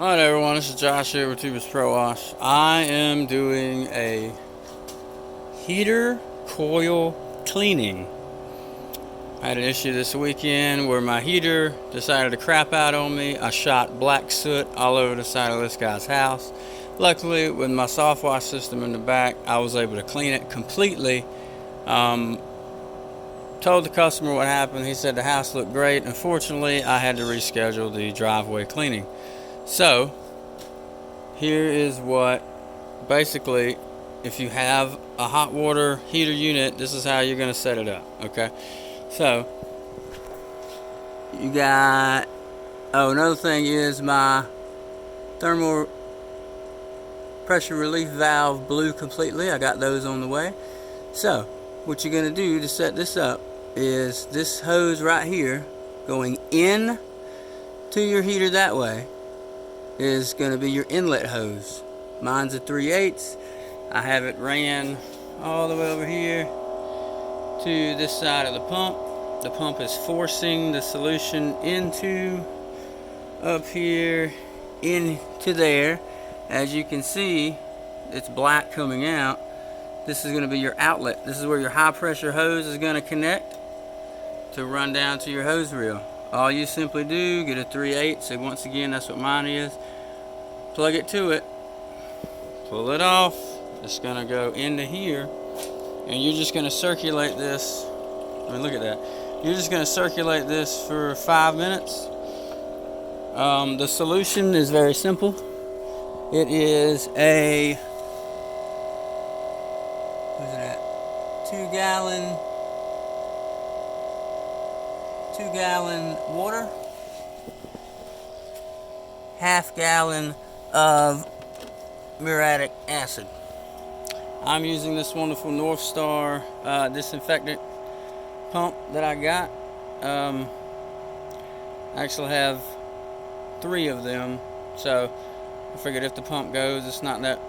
Alright everyone, this is Josh here with Tubus Pro Wash. I am doing a heater coil cleaning. I had an issue this weekend where my heater decided to crap out on me. I shot black soot all over the side of this guy's house. Luckily, with my soft wash system in the back, I was able to clean it completely. Told the customer what happened. He said the house looked great. Unfortunately, I had to reschedule the driveway cleaning. So here is what, basically, if you have a hot water heater unit, this is how you're going to set it up. Okay, so you got, another thing is my thermal pressure relief valve blew completely. I got those on the way. So what you're going to do to set this up is this hose right here going in to your heater that way is going to be your inlet hose. Mine's a 3/8. I have it ran all the way over here to this side of the pump. The pump is forcing the solution into up here into there. As you can see, it's black coming out. This is going to be your outlet. This is where your high pressure hose is going to connect to run down to your hose reel. All you simply do, get a 3/8, so once again that's what mine is, plug it to it, pull it off, it's going to go into here, and you're just going to circulate this. I mean, look at that. You're just going to circulate this for 5 minutes. The solution is very simple. It is a, what is it at? 2 gallon water, half gallon of muriatic acid. I'm using this wonderful North Star disinfectant pump that I got. I actually have 3 of them, so I figured if the pump goes, it's not that